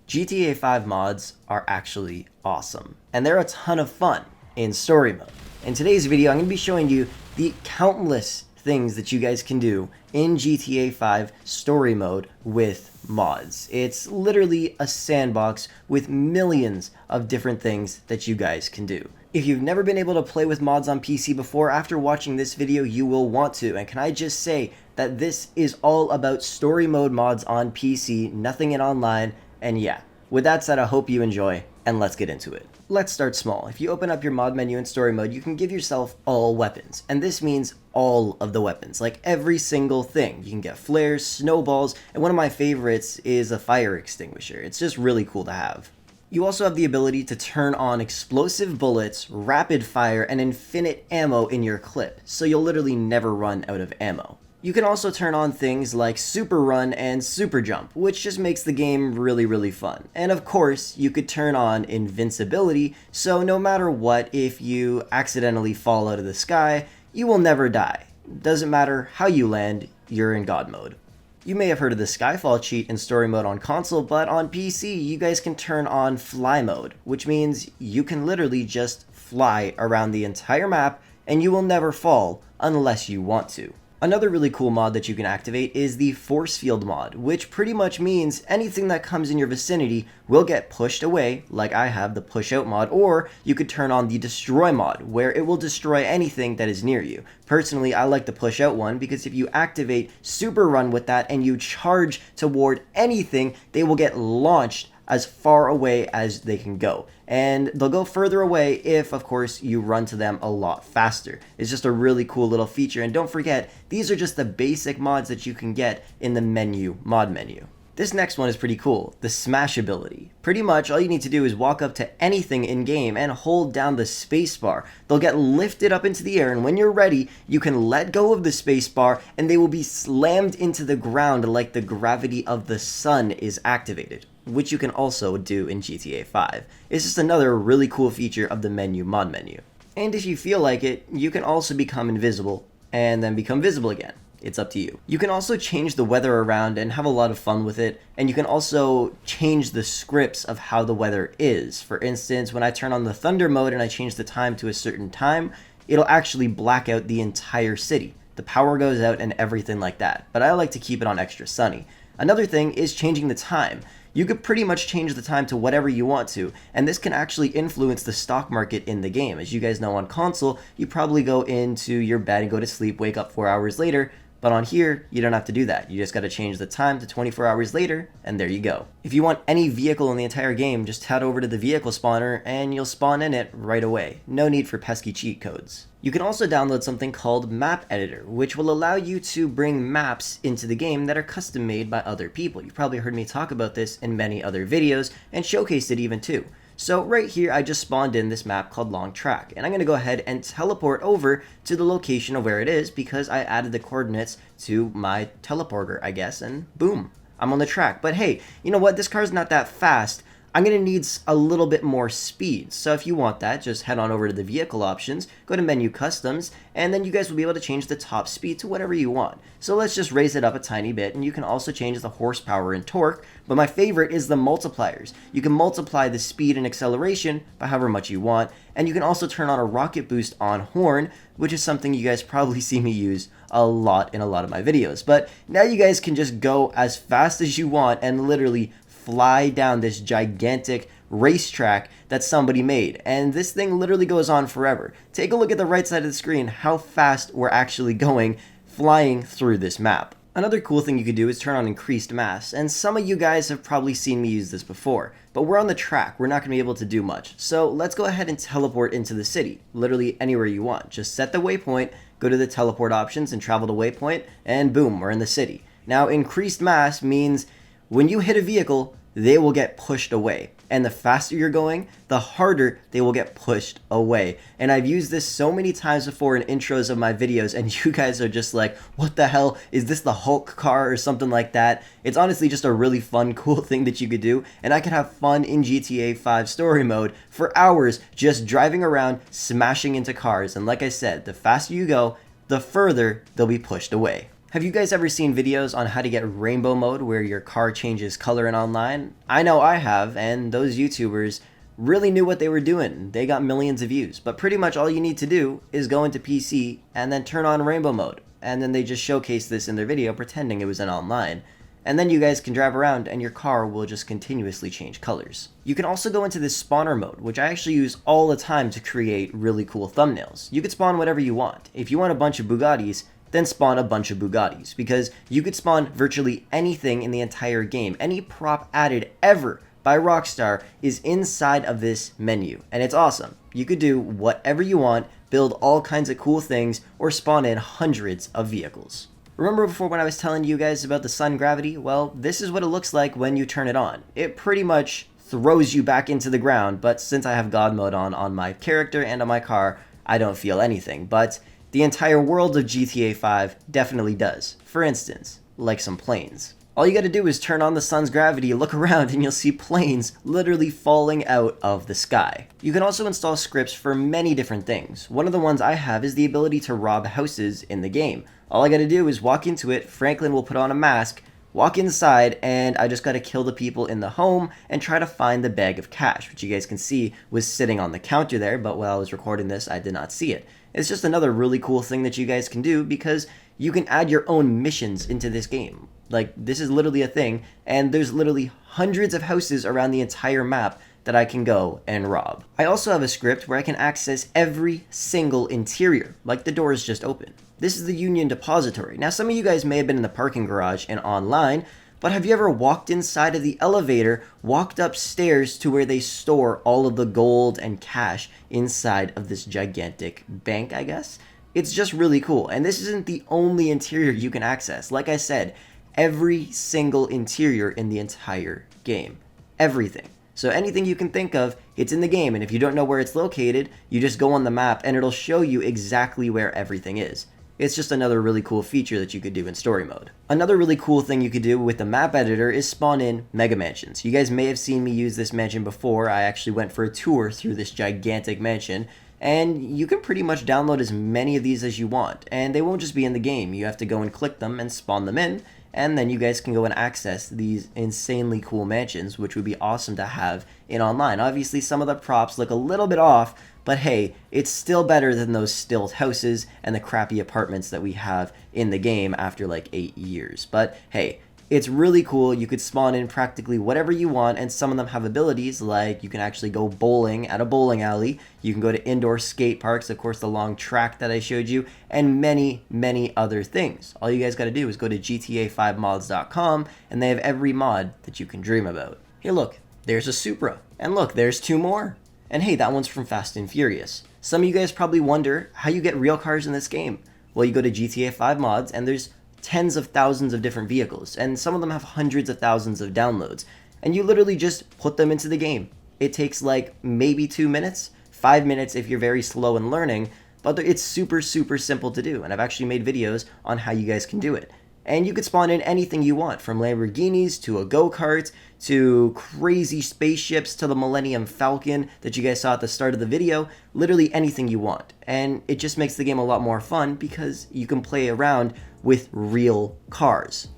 GTA 5 mods are actually awesome, and they're a ton of fun in story mode. In today's video, I'm going to be showing you the countless things that you guys can do in GTA 5 story mode with mods. It's literally a sandbox with millions of different things that you guys can do. If you've never been able to play with mods on PC before, after watching this video, you will want to. And can I just say that this is all about story mode mods on PC, nothing in online. And yeah, with that said, I hope you enjoy, and let's get into it. Let's start small. If you open up your mod menu in story mode, you can give yourself all weapons. And this means all of the weapons, like every single thing. You can get flares, snowballs, and one of my favorites is a fire extinguisher. It's just really cool to have. You also have the ability to turn on explosive bullets, rapid fire, and infinite ammo in your clip, so you'll literally never run out of ammo. You can also turn on things like super run and super jump, which just makes the game really fun. And of course, you could turn on invincibility, so no matter what, if you accidentally fall out of the sky, you will never die. Doesn't matter how you land, you're in God mode. You may have heard of the Skyfall cheat in story mode on console, but on PC, you guys can turn on fly mode, which means you can literally just fly around the entire map and you will never fall unless you want to. Another really cool mod that you can activate is the force field mod, which pretty much means anything that comes in your vicinity will get pushed away, like I have the push out mod, or you could turn on the destroy mod, where it will destroy anything that is near you. Personally, I like the push out one because if you activate super run with that and you charge toward anything, they will get launched as far away as they can go. And they'll go further away if, of course, you run to them a lot faster. It's just a really cool little feature. And don't forget, these are just the basic mods that you can get in the mod menu. This next one is pretty cool, the smash ability. Pretty much all you need to do is walk up to anything in game and hold down the spacebar. They'll get lifted up into the air, and when you're ready, you can let go of the spacebar and they will be slammed into the ground like the gravity of the sun is activated, which you can also do in GTA 5. It's just another really cool feature of the mod menu. And if you feel like it, you can also become invisible and then become visible again. It's up to you. You can also change the weather around and have a lot of fun with it, and you can also change the scripts of how the weather is. For instance, when I turn on the thunder mode and I change the time to a certain time, it'll actually black out the entire city. The power goes out and everything like that, but I like to keep it on extra sunny. Another thing is changing the time. You could pretty much change the time to whatever you want to, and this can actually influence the stock market in the game. As you guys know, on console, you probably go into your bed and go to sleep, wake up 4 hours later, but on here, you don't have to do that. You just got to change the time to 24 hours later, and there you go. If you want any vehicle in the entire game, just head over to the vehicle spawner, and you'll spawn in it right away. No need for pesky cheat codes. You can also download something called Map Editor, which will allow you to bring maps into the game that are custom made by other people. You've probably heard me talk about this in many other videos, and showcased it even too. So right here, I just spawned in this map called Long Track, and I'm going to go ahead and teleport over to the location of where it is because I added the coordinates to my teleporter, I guess, and boom, I'm on the track. But hey, you know what? This car's not that fast. I'm going to need a little bit more speed. So if you want that, just head on over to the vehicle options, go to menu customs, and then you guys will be able to change the top speed to whatever you want. So let's just raise it up a tiny bit, and you can also change the horsepower and torque, but my favorite is the multipliers. You can multiply the speed and acceleration by however much you want, and you can also turn on a rocket boost on horn, which is something you guys probably see me use a lot in a lot of my videos. But now you guys can just go as fast as you want and literally fly down this gigantic racetrack that somebody made, and this thing literally goes on forever. Take a look at the right side of the screen, how fast we're actually going flying through this map. Another cool thing you could do is turn on increased mass, and some of you guys have probably seen me use this before, but we're on the track, we're not going to be able to do much. So let's go ahead and teleport into the city, literally anywhere you want. Just set the waypoint, go to the teleport options and travel to waypoint, and boom, we're in the city. Now increased mass means when you hit a vehicle, they will get pushed away. And the faster you're going, the harder they will get pushed away. And I've used this so many times before in intros of my videos, and you guys are just like, what the hell? Is this the Hulk car or something like that? It's honestly just a really fun, cool thing that you could do. And I could have fun in GTA 5 story mode for hours just driving around, smashing into cars. And like I said, the faster you go, the further they'll be pushed away. Have you guys ever seen videos on how to get rainbow mode where your car changes color in online? I know I have, and those YouTubers really knew what they were doing. They got millions of views. But pretty much all you need to do is go into PC and then turn on rainbow mode. And then they just showcase this in their video pretending it was in online. And then you guys can drive around and your car will just continuously change colors. You can also go into this spawner mode, which I actually use all the time to create really cool thumbnails. You could spawn whatever you want. If you want a bunch of Bugattis, then spawn a bunch of Bugattis, because you could spawn virtually anything in the entire game. Any prop added ever by Rockstar is inside of this menu, and it's awesome. You could do whatever you want, build all kinds of cool things, or spawn in hundreds of vehicles. Remember before when I was telling you guys about the sun gravity? Well, this is what it looks like when you turn it on. It pretty much throws you back into the ground, but since I have God mode on my character and on my car, I don't feel anything. But the entire world of GTA 5 definitely does. For instance, like some planes. All you gotta do is turn on the sun's gravity, look around, and you'll see planes literally falling out of the sky. You can also install scripts for many different things. One of the ones I have is the ability to rob houses in the game. All I gotta do is walk into it, Franklin will put on a mask, walk inside, and I just gotta kill the people in the home and try to find the bag of cash, which you guys can see was sitting on the counter there, but while I was recording this, I did not see it. It's just another really cool thing that you guys can do because you can add your own missions into this game. Like, this is literally a thing, and there's literally hundreds of houses around the entire map that I can go and rob. I also have a script where I can access every single interior, like the door is just open. This is the Union Depository. Now, some of you guys may have been in the parking garage and online, but have you ever walked inside of the elevator, walked upstairs to where they store all of the gold and cash inside of this gigantic bank, I guess? It's just really cool, and this isn't the only interior you can access. Like I said, every single interior in the entire game. Everything. So anything you can think of, it's in the game, and if you don't know where it's located, you just go on the map and it'll show you exactly where everything is. It's just another really cool feature that you could do in story mode. Another really cool thing you could do with the map editor is spawn in mega mansions. You guys may have seen me use this mansion before. I actually went for a tour through this gigantic mansion, and you can pretty much download as many of these as you want, and they won't just be in the game. You have to go and click them and spawn them in, and then you guys can go and access these insanely cool mansions, which would be awesome to have in online. Obviously, some of the props look a little bit off, but hey, it's still better than those stilt houses and the crappy apartments that we have in the game after like 8 years. But hey, it's really cool. You could spawn in practically whatever you want, and some of them have abilities like you can actually go bowling at a bowling alley. You can go to indoor skate parks, of course, the long track that I showed you, and many, many other things. All you guys got to do is go to GTA5mods.com, and they have every mod that you can dream about. Hey, look, there's a Supra, and look, there's 2 more. And hey, that one's from Fast and Furious. Some of you guys probably wonder how you get real cars in this game. Well, you go to GTA 5 mods, and there's tens of thousands of different vehicles, and some of them have hundreds of thousands of downloads, and you literally just put them into the game. It takes like maybe 2 minutes, 5 minutes if you're very slow in learning, but it's super simple to do, and I've actually made videos on how you guys can do it. And you could spawn in anything you want, from Lamborghinis to a go-kart to crazy spaceships to the Millennium Falcon that you guys saw at the start of the video. Literally anything you want. And it just makes the game a lot more fun because you can play around with real cars.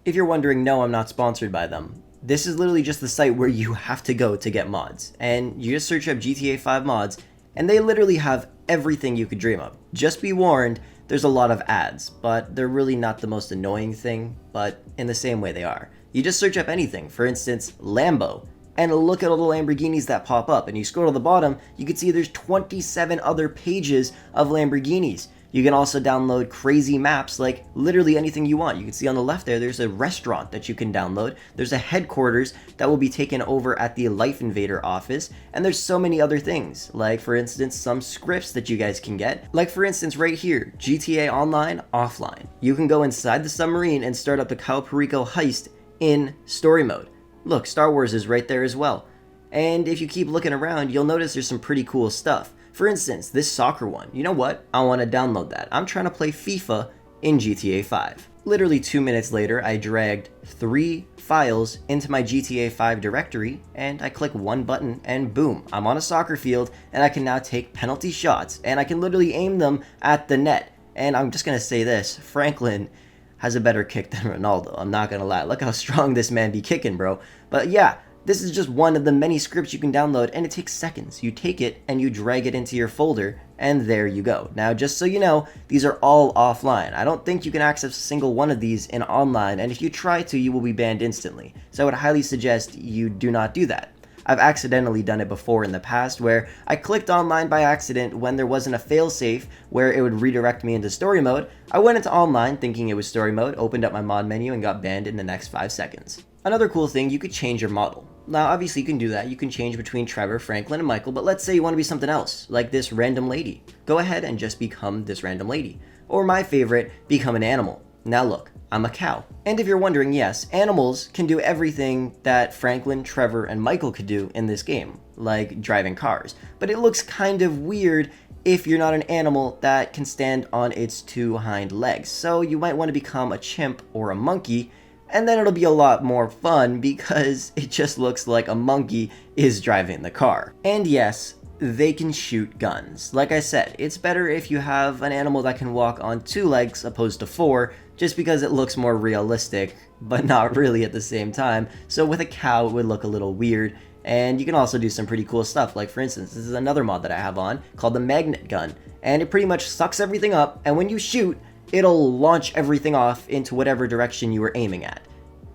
If you're wondering, no, I'm not sponsored by them. This is literally just the site where you have to go to get mods. And you just search up GTA 5 mods, and they literally have everything you could dream of. Just be warned, there's a lot of ads, but they're really not the most annoying thing, but in the same way they are. You just search up anything, for instance, Lambo, and look at all the Lamborghinis that pop up, and you scroll to the bottom, you can see there's 27 other pages of Lamborghinis. You can also download crazy maps, like literally anything you want. You can see on the left there's a restaurant that you can download. There's a headquarters that will be taken over at the Life Invader office. And there's so many other things, like for instance, some scripts that you guys can get. Like for instance, right here, GTA Online Offline. You can go inside the submarine and start up the Cal Perico heist in story mode. Look, Star Wars is right there as well. And if you keep looking around, you'll notice there's some pretty cool stuff. For instance, this soccer one. You know what? I want to download that. I'm trying to play FIFA in GTA 5. Literally 2 minutes later, I dragged 3 files into my GTA 5 directory, and I click one button, and boom, I'm on a soccer field, and I can now take penalty shots, and I can literally aim them at the net. And I'm just going to say this, Franklin has a better kick than Ronaldo. I'm not gonna lie. Look how strong this man be kicking, bro. But yeah, this is just one of the many scripts you can download, and it takes seconds. You take it and you drag it into your folder, and there you go. Now, just so you know, these are all offline. I don't think you can access a single one of these in online, and if you try to, you will be banned instantly. So I would highly suggest you do not do that. I've accidentally done it before in the past where I clicked online by accident when there wasn't a failsafe where it would redirect me into story mode. I went into online thinking it was story mode, opened up my mod menu, and got banned in the next 5 seconds. Another cool thing, you could change your model. Now obviously you can do that, you can change between Trevor, Franklin, and Michael, but let's say you want to be something else, like this random lady. Go ahead and just become this random lady. Or my favorite, become an animal. Now look, I'm a cow. And if you're wondering, yes, animals can do everything that Franklin, Trevor, and Michael could do in this game, like driving cars. But it looks kind of weird if you're not an animal that can stand on its 2 hind legs. So you might want to become a chimp or a monkey, and then it'll be a lot more fun because it just looks like a monkey is driving the car. And yes, they can shoot guns. Like I said, it's better if you have an animal that can walk on 2 legs opposed to 4, just because it looks more realistic, but not really at the same time. So with a cow, it would look a little weird. And you can also do some pretty cool stuff. Like for instance, this is another mod that I have on called the magnet gun. And it pretty much sucks everything up, and when you shoot, it'll launch everything off into whatever direction you were aiming at.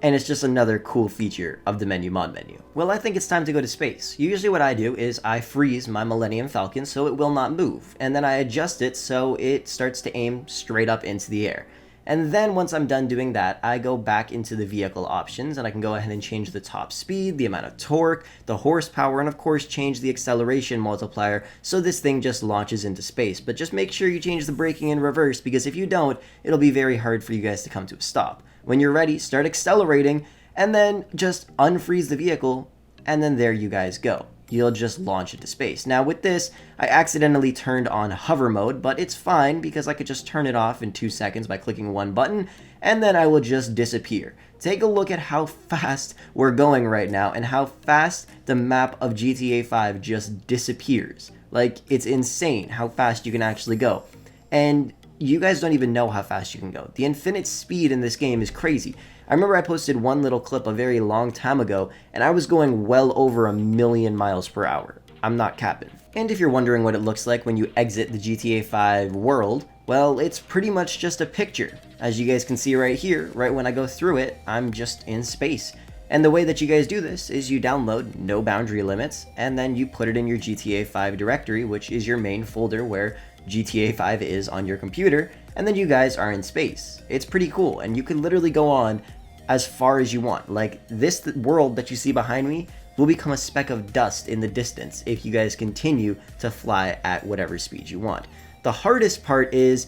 And it's just another cool feature of the mod menu. Well, I think it's time to go to space. Usually what I do is I freeze my Millennium Falcon so it will not move, and then I adjust it so it starts to aim straight up into the air. And then once I'm done doing that, I go back into the vehicle options and I can go ahead and change the top speed, the amount of torque, the horsepower, and of course change the acceleration multiplier so this thing just launches into space. But just make sure you change the braking in reverse, because if you don't, it'll be very hard for you guys to come to a stop. When you're ready, start accelerating and then just unfreeze the vehicle, and then there you guys go. You'll just launch into space. Now with this, I accidentally turned on hover mode, but it's fine because I could just turn it off in 2 seconds by clicking one button, and then I will just disappear. Take a look at how fast we're going right now and how fast the map of GTA 5 just disappears. Like, it's insane how fast you can actually go. And you guys don't even know how fast you can go. The infinite speed in this game is crazy. I remember I posted one little clip a very long time ago, and I was going well over 1,000,000 miles per hour. I'm not capping. And if you're wondering what it looks like when you exit the GTA 5 world, well, it's pretty much just a picture. As you guys can see right here, right when I go through it, I'm just in space. And the way that you guys do this is you download No Boundary Limits, and then you put it in your GTA 5 directory, which is your main folder where GTA 5 is on your computer, and then you guys are in space. It's pretty cool, and you can literally go on as far as you want. Like, this world that you see behind me will become a speck of dust in the distance if you guys continue to fly at whatever speed you want. The hardest part is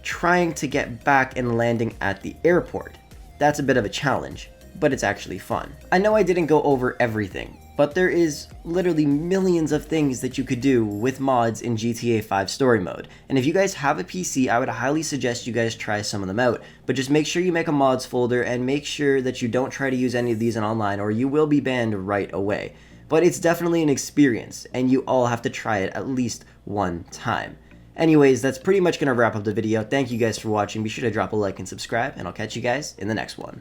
trying to get back and landing at the airport. That's a bit of a challenge, but it's actually fun. I know I didn't go over everything, but there is literally millions of things that you could do with mods in GTA 5 story mode. And if you guys have a PC, I would highly suggest you guys try some of them out. But just make sure you make a mods folder and make sure that you don't try to use any of these in online, or you will be banned right away. But it's definitely an experience, and you all have to try it at least one time. Anyways, that's pretty much going to wrap up the video. Thank you guys for watching. Be sure to drop a like and subscribe, and I'll catch you guys in the next one.